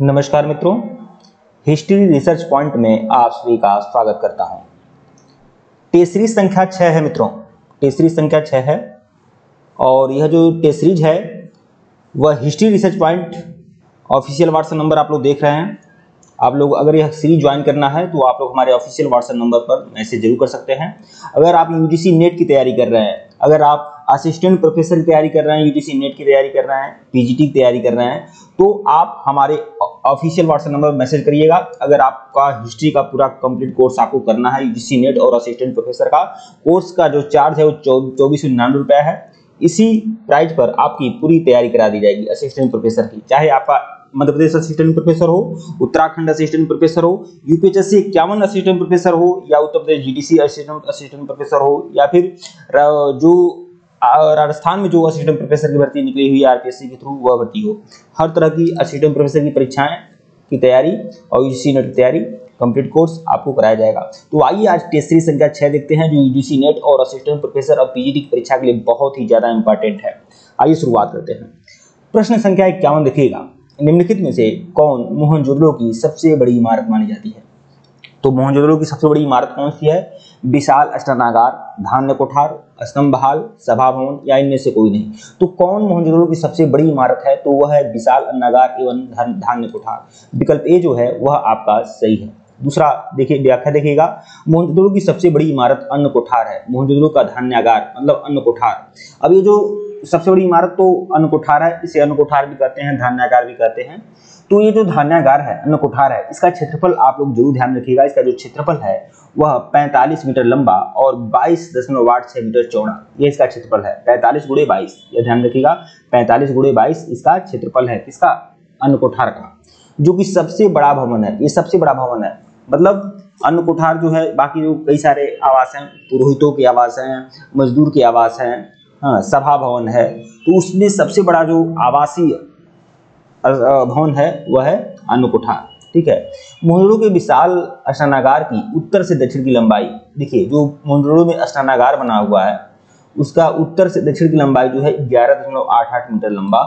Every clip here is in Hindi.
नमस्कार मित्रों, हिस्ट्री रिसर्च पॉइंट में आप सभी का स्वागत करता हूं। टेस्ट संख्या 6 है मित्रों, टेस्ट संख्या 6 है और यह जो टेस्ट सीरीज है वह history research point official WhatsApp number आप लोग देख रहे हैं। आप लोग अगर यह सीरीज ज्वाइन करना है तो आप लोग हमारे ऑफिशियल व्हाट्सएप नंबर पर मैसेज जरूर कर सकते हैं। अगर आप यूजीसी नेट की तैयारी कर रहे हैं, अगर आप असिस्टेंट प्रोफेसर की तैयारी कर रहे हैं, यूजीसी नेट की तैयारी कर रहे हैं, पीजीटी की तैयारी कर रहे हैं, तो आप हमारे ऑफिशियल व्हाट्सएप नंबर पर मैसेज करिएगा। अगर आपका हिस्ट्री का पूरा कंप्लीट कोर्स आपको करना है, यूजीसी नेट और असिस्टेंट प्रोफेसर का कोर्स का जो चार्ज है वो 2499 रुपये है। इसी प्राइस पर आपकी पूरी तैयारी करा दी जाएगी असिस्टेंट प्रोफेसर की, चाहे आपका मध्य प्रदेश असिस्टेंट प्रोफेसर हो, उत्तराखंड असिस्टेंट प्रोफेसर हो, यूपीएससी 51 असिस्टेंट प्रोफेसर हो, या Uttar Pradesh GDC assistant professor हो, या फिर जो राजस्थान में जो असिस्टेंट प्रोफेसर की भर्ती निकली हुई है आरपीएससी के थ्रू वह भर्ती हो। हर तरह की असिस्टेंट प्रोफेसर की परीक्षाएं की तैयारी और यूजीसी नेट की तैयारी कंप्लीट कोर्स आपको कराया जाएगा। तो आइए आज टेस्ट सीरीज संख्या 6 देखते हैं, जो यूजीसी नेट और असिस्टेंट प्रोफेसर और पीजीटी की परीक्षा के लिए बहुत ही ज्यादा इंपॉर्टेंट है। आइए शुरुआत करते हैं। प्रश्न संख्या 51 देखिएगा, निम्नलिखित में से कौन मोहनजोदड़ो की सबसे बड़ी इमारत मानी जाती है? तो मोहनजोदड़ो की सबसे बड़ी इमारत कौन सी है? विशाल अष्टानागार, धान्य कोठार, स्तंभ हाल, सभा भवन, या इनमें से कोई नहीं। तो कौन मोहनजोदड़ो की सबसे बड़ी इमारत है? तो वह है विशाल अन्नागार एवं धान्य कोठार। विकल्प ए जो है वह आपका सही है। दूसरा देखिए, व्याख्या देखिएगा, मोहनजोदड़ो की सबसे बड़ी इमारत अन्न कोठार है। मोहनजोदड़ो का धान्यागार मतलब अन्न कोठार। अब ये जो सबसे बड़ी इमारत तो अन्न कोठार है, इसे अन्न कोठार भी कहते हैं, धान्यागार भी कहते हैं। तो ये जो धान्यागार है, अन्न कोठार है, इसका क्षेत्रफल आप लोग जरूर ध्यान रखिएगा। इसका जो क्षेत्रफल है वह 45 मीटर लंबा और 22.86 मीटर चौड़ा, ये इसका क्षेत्रफल है। 45 × 22, यह ध्यान रखिएगा, 45 × 22 इसका क्षेत्रफल है। किसका? अन्न कोठार का, जो कि सबसे बड़ा भवन है। ये सबसे बड़ा भवन है, मतलब अन्न कोठार जो है, बाकी जो कई सारे आवास हैं, पुरोहितों के आवास हैं, मजदूर के आवास हैं, हाँ, सभा भवन है, तो उसमें सबसे बड़ा जो आवासीय भवन है वह है अन्न कोठार। ठीक है। मोहनजोदड़ो के विशाल अष्टानागार की उत्तर से दक्षिण की लंबाई देखिए, जो मोहनजोदड़ो में अष्टानागार बना हुआ है उसका उत्तर से दक्षिण की लंबाई जो है 11.88 मीटर लंबा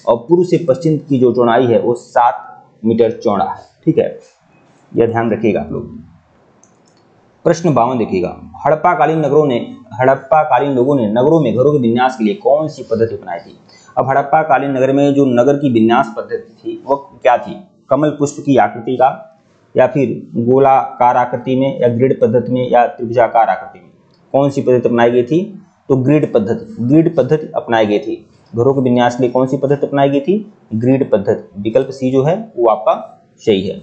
और पूर्व से पश्चिम की जो चौड़ाई है वो 7 मीटर चौड़ा है। ठीक है, यह ध्यान रखिएगा आप लोग। प्रश्न 52 देखिएगा, हड़प्पाकालीन लोगों ने नगरों में घरों के विन्यास के लिए कौन सी पद्धति अपनाई थी? अब हड़प्पाकालीन नगर में जो नगर की विन्यास पद्धति थी वो क्या थी? कमल पुष्प की आकृति का, या फिर गोलाकार आकृति में, या ग्रिड पद्धति में, या त्रिभुजाकार आकृति में? कौन सी पद्धति अपनाई गई थी? तो ग्रिड पद्धति अपनाई गई थी। घरों के विन्यास के लिए कौन सी पद्धति अपनाई गई थी? ग्रिड पद्धति। विकल्प सी जो है वो आपका सही है।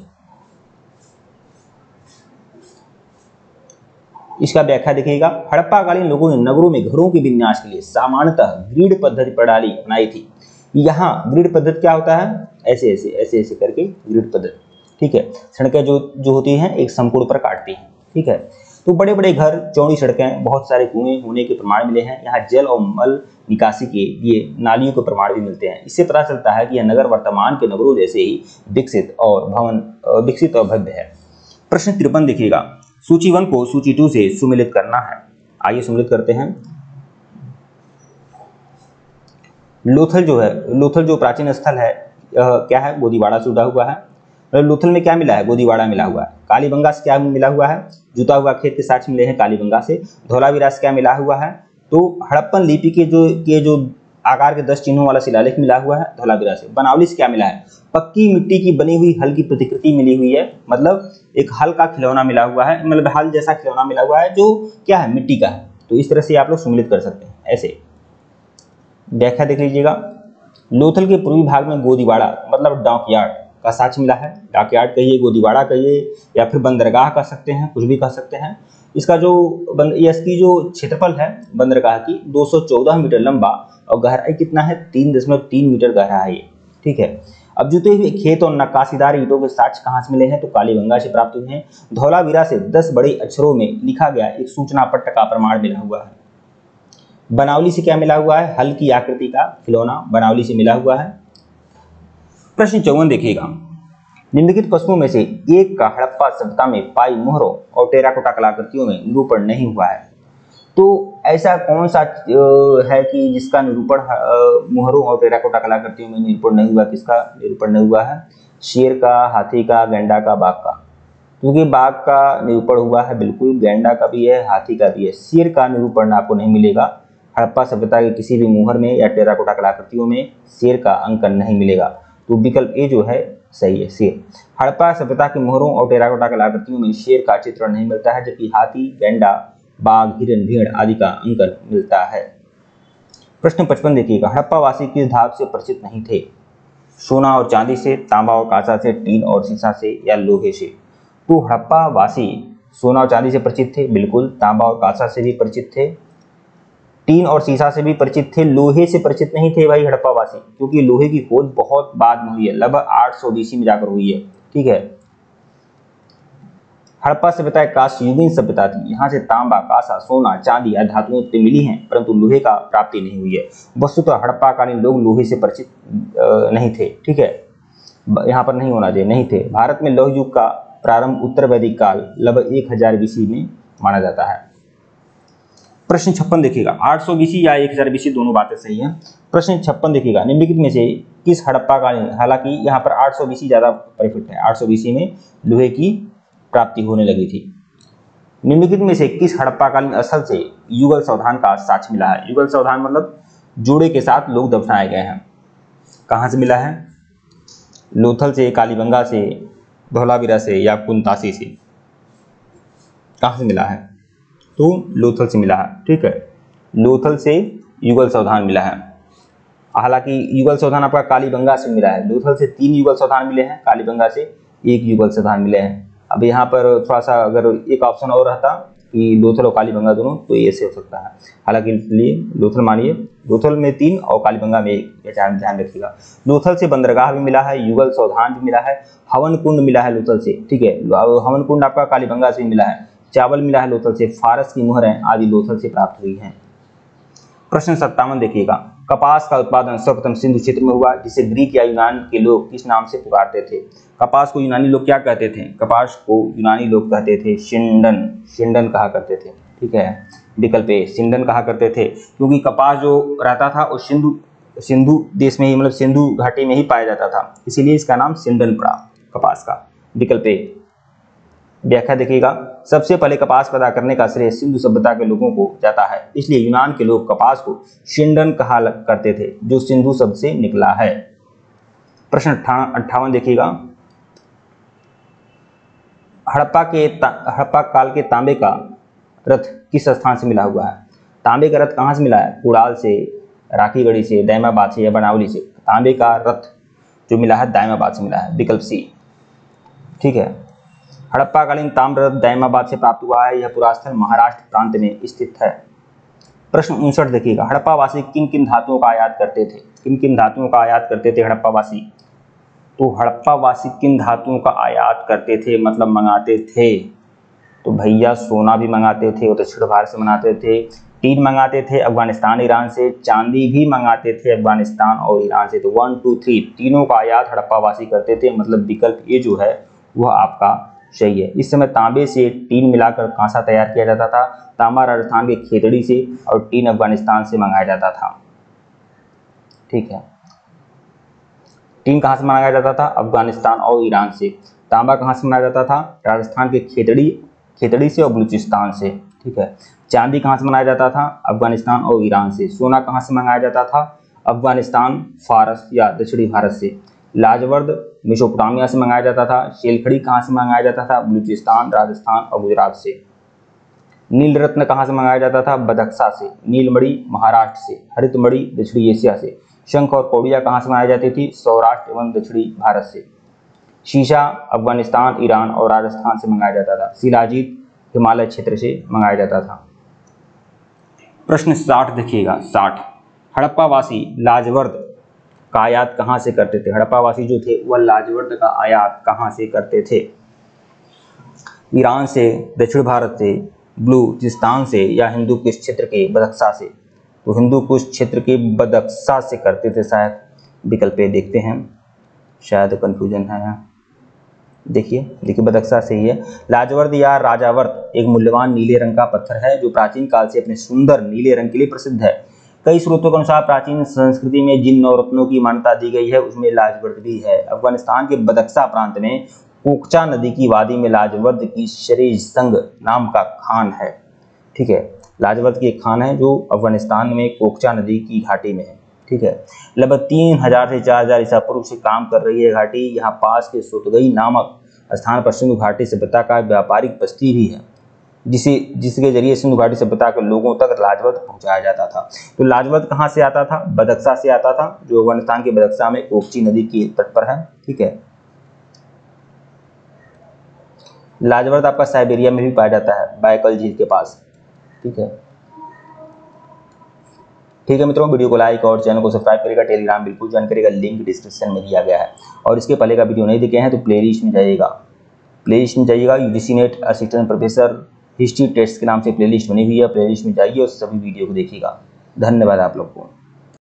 इसका व्याख्या देखिएगा, हड़प्पाकालीन लोगों ने नगरों में घरों के विन्यास के लिए सामान्यतः ग्रिड पद्धति प्रणाली अपनाई थी। यहाँ ग्रिड पद्धति क्या होता है? ऐसे ऐसे करके ग्रिड पद्धति। ठीक है, सड़कें जो होती हैं एक समकोण पर काटती हैं। ठीक है, तो बड़े बड़े घर, चौड़ी सड़कें, बहुत सारे कुएं होने के प्रमाण मिले हैं। यहाँ जल और मल निकासी के लिए नालियों के प्रमाण भी मिलते हैं। इससे पता चलता है कि यह नगर वर्तमान के नगरों जैसे ही विकसित और भव्य है। प्रश्न 53 देखिएगा, सूची 1 को सूची 2 से सुमेलित करना है। आइए सुमेलित करते हैं। लोथल जो प्राचीन स्थल है क्या है? गोदीवाड़ा से जुड़ा हुआ है। लोथल में क्या मिला है? गोदीवाड़ा मिला हुआ है। कालीबंगा से क्या मिला हुआ है? जुता हुआ खेत के साक्ष्य मिले हैं कालीबंगा से। धौलावीरा से क्या मिला हुआ है? तो हड़प्पन लिपि के जो आकार के 10 चिन्हों वाला शिलालेख मिला हुआ है धौलावीरा से। बनावली से क्या मिला है? पक्की मिट्टी की बनी हुई हल की प्रतिकृति मिली हुई है, मतलब एक हल का खिलौना मिला हुआ है, मतलब हल जैसा खिलौना मिला हुआ है जो क्या है? मिट्टी का है। तो इस तरह से आप लोग सुमेलित कर सकते हैं। ऐसे व्याख्या देख लीजिएगा, लोथल के पूर्वी भाग में गोदीवाड़ा मतलब डॉकयार्ड का साक्ष्य मिला है। डॉकयार्ड कहिए, गोदीवाड़ा कहिए, या फिर बंदरगाह कह सकते हैं, कुछ भी कह सकते हैं। इसकी जो क्षेत्रफल है बंदरगाह की 214 मीटर लंबा और गहराई कितना है? 3.3 मीटर गहरा है ये। ठीक है। अब जुते हुए खेत और नक्काशीदार ईंटों के साक्ष्य कहाँ से मिले हैं? तो कालीबंगा से प्राप्त हुए हैं। धौलावीरा से 10 बड़े अक्षरों में लिखा गया एक सूचना पट्ट का प्रमाण मिला हुआ है। बनावली से क्या मिला हुआ है? हल की आकृति का खिलौना बनावली से मिला हुआ है। प्रश्न 54 देखिएगा, निम्नलिखित वस्तुओं में से एक का हड़प्पा सभ्यता में पाई मोहरों और टेराकोटा कलाकृतियों में निरूपण नहीं हुआ है। तो ऐसा कौन सा है कि जिसका निरूपण मोहरों और टेराकोटा कलाकृतियों में निरूपण नहीं हुआ? किसका निरूपण नहीं हुआ है? शेर का, हाथी का, गैंडा का, बाघ का? क्योंकि बाघ का निरूपण हुआ है बिल्कुल, गैंडा का भी है, हाथी का भी है। शेर का निरूपण आपको नहीं मिलेगा। हड़प्पा सभ्यता के किसी भी मुहर में या टेराकोटा कलाकृतियों में शेर का अंकन नहीं मिलेगा। तो विकल्प ए जो है सही है, शेर। हड़प्पा सभ्यता के मोहरों और टेराकोटा कलाकृतियों में शेर का चित्रण नहीं मिलता है, जबकि हाथी, गैंडा, बाघ, हिरन, भेड़ आदि का अंकन मिलता है। प्रश्न 55 देखिएगा, हड़प्पा वासी किस धातु से परिचित नहीं थे? सोना और चांदी से, तांबा और कांसा से, टीन और सीसा से, या लोहे से? तो हड़प्पा वासी सोना और चांदी से परिचित थे, बिल्कुल। तांबा और कांसा से भी परिचित थे, टीन और सीसा से भी परिचित थे। लोहे से परिचित नहीं थे भाई हड़प्पा वासी, क्योंकि लोहे की खोज बहुत बाद में हुई है, लगभग 800 BC में जाकर हुई है। ठीक है। हड़प्पा सभ्यता एक कांस्ययुगीन सभ्यता थी। यहाँ से तांबा, कांसा, सोना, चांदी या धातुएं तो मिली हैं, परंतु लोहे का प्राप्ति नहीं हुई है। वस्तुतः हड़प्पाकालीन लोग लोहे से परिचित नहीं थे। ठीक है, यहाँ पर नहीं होना चाहिए, नहीं थे। भारत में लौह युग का प्रारंभ उत्तर वैदिक काल लगभग 1000 BC में माना जाता है। प्रश्न 56 देखिएगा, 800 BC या 1000 BC दोनों बातें सही हैं। प्रश्न 56 देखिएगा, निम्नलिखित में से किस हड़प्पाकालीन, हालांकि यहाँ पर 800 BC ज्यादा परफेक्ट है, 800 BC में लोहे की प्राप्ति होने लगी थी। निम्नलिखित में से किस हड़प्पाकालीन स्थल से युगल सावधान का साक्ष्य मिला है? युगल सावधान मतलब जोड़े के साथ लोग दफनाए गए हैं। कहाँ से मिला है? लोथल से, कालीबंगा से, धौलावीरा से, या कुंतासी से? कहाँ से मिला है? तो लोथल से मिला है। ठीक है, लोथल से युगल सावधान मिला है। हालांकि युगल सावधान आपका कालीबंगा से मिला है। लोथल से 3 युगल सावधान मिले हैं, कालीबंगा से 1 युगल सावधान मिले हैं। अब यहाँ पर थोड़ा सा अगर एक ऑप्शन और रहता कि लोथल और कालीबंगा दोनों, तो ये से हो सकता है। हालांकि लिए लोथल मानिए, लोथल में 3 और कालीबंगा में 1, ध्यान रखिएगा। लोथल से बंदरगाह भी मिला है, युगल सावधान भी मिला है, हवन कुंड मिला है लोथल से। ठीक है, हवन कुंड आपका कालीबंगा से भी मिला है, चावल मिला है लोथल से, फारस की मुहरें आदि लोथल से प्राप्त हुई हैं। प्रश्न 57 देखिएगा, कपास का उत्पादन सर्वप्रथम सिंधु क्षेत्र में हुआ, जिसे ग्रीक या यूनान के लोग किस नाम से पुकारते थे? कपास को यूनानी लोग क्या कहते थे? कपास को यूनानी लोग कहते थे सिंडन, सिंडन कहा करते थे। ठीक है, विकल्प ए सिंडन कहा करते थे, क्योंकि कपास जो रहता था वो सिंधु देश में ही, मतलब सिंधु घाटी में ही पाया जाता था, इसीलिए इसका नाम सिंडन पड़ा कपास का। विकल्प ए। व्याख्या देखिएगा, सबसे पहले कपास पैदा करने का श्रेय सिंधु सभ्यता के लोगों को जाता है, इसलिए यूनान के लोग कपास को सिंडन कहा करते थे, जो सिंधु शब्द से निकला है। प्रश्न 58 देखिएगा, हड़प्पा काल के तांबे का रथ किस स्थान से मिला हुआ है? तांबे का रथ कहाँ से मिला है? कुड़ाल से, राखीगढ़ी से, दायमाबाद से, या बनावली से? तांबे का रथ जो मिला है दायमाबाद से मिला है, विकल्प सी। ठीक है, हड़प्पाकालीन ताम्र रथ दायमाबाद से प्राप्त हुआ है। यह पुरास्थल महाराष्ट्र प्रांत में स्थित है। प्रश्न 59 देखिएगा, हड़प्पावासी किन किन धातुओं का आयात करते थे? किन किन धातुओं का आयात करते थे हड़प्पावासी? तो हड़प्पावासी किन धातुओं का आयात करते थे, मतलब मंगाते थे? तो भैया सोना भी मंगाते थे, वो दक्षिण भारत से मंगाते थे, टीन मंगाते थे अफगानिस्तान ईरान से, चांदी भी मंगाते थे अफगानिस्तान और ईरान से। तो 1 2 3 तीनों का आयात हड़प्पावासी करते थे, मतलब विकल्प ये जो है वह आपका सही है। इस समय तांबे से टीन मिलाकर कांसा तैयार किया जाता था। तांबा राजस्थान के खेतड़ी से और टीन अफगानिस्तान से मंगाया जाता था। ठीक है, टीन कहाँ से मंगाया जाता था? अफगानिस्तान और ईरान से। तांबा कहाँ से मंगाया जाता था? राजस्थान के खेतड़ी से और बलूचिस्तान से। ठीक है, चांदी कहाँ से मंगाया जाता था? अफगानिस्तान और ईरान से। सोना कहाँ से मंगाया जाता था? अफगानिस्तान, फारस या दक्षिणी भारत से। लाजवर्द मेसोपोटामिया से मंगाया जाता था। शेलखड़ी कहाँ से मंगाया जाता था? बलूचिस्तान, राजस्थान और गुजरात से। नील रत्न कहाँ से मंगाया जाता था? बदख्शा से। नीलमणि महाराष्ट्र से। हरितमणि दक्षिणी एशिया से। शंख और कौड़िया कहाँ से मंगाई जाती थी? सौराष्ट्र एवं दक्षिणी भारत से। शीशा अफगानिस्तान, ईरान और राजस्थान से मंगाया जाता था। शिलाजीत हिमालय क्षेत्र से मंगाया जाता था। प्रश्न 60 देखिएगा, 60, हड़प्पावासी लाजवर्द का आयात कहाँ से करते थे? हड़प्पावासी जो थे वह लाजवर्द का आयात कहाँ से करते थे? ईरान से, दक्षिण भारत से, बलूचिस्तान से, या हिंदू कुश क्षेत्र के बदख्शा से? तो हिंदू कुश क्षेत्र के बदख्शा से करते थे शायद। विकल्प ए देखते हैं, शायद कंफ्यूजन है यहाँ। देखिए बदख्शा से ही है। लाजवर्द या राजावर्त एक मूल्यवान नीले रंग का पत्थर है जो प्राचीन काल से अपने सुंदर नीले रंग के लिए प्रसिद्ध है। कई स्रोतों के अनुसार प्राचीन संस्कृति में जिन नवरत्नों की मान्यता दी गई है उसमें लाजवर्द भी है। अफगानिस्तान के बदख्शा प्रांत में कोकचा नदी की वादी में लाजवर्द की शरीजसंग नाम का खान है। ठीक है, लाजवर्द की एक खान है जो अफगानिस्तान में कोकचा नदी की घाटी में है। ठीक है, लगभग 3000 से 4000 ईसा पूर्व से काम कर रही है घाटी। यहाँ पास के सुतगई नामक स्थान पर सिंधु घाटी सभ्यता का व्यापारिक बस्ती भी है, जिसके जरिए सिंधु घाटी सभ्यता के लोगों तक लाजवर्द पहुंचाया जाता था। तो लाजवर्द कहाँ से आता था? बदख्शा से आता था, जो अफगानिस्तान के बदख्शा में कोकची नदी के तट पर है। ठीक है, लाजवर्द आपका साइबेरिया में भी पाया जाता है, बायकल झील के पास। ठीक है, ठीक है मित्रों, वीडियो को लाइक और चैनल को सब्सक्राइब करेगा। टेलीग्राम बिल्कुल ज्वाइन करेगा, लिंक डिस्क्रिप्शन में दिया गया है। और इसके पहले का वीडियो नहीं देखे हैं तो प्लेलिस्ट में जाइएगा, UGC NET assistant professor history test के नाम से प्लेलिस्ट बनी हुई है। प्लेलिस्ट में जाइए और सभी वीडियो को देखिएगा। धन्यवाद आप लोग को।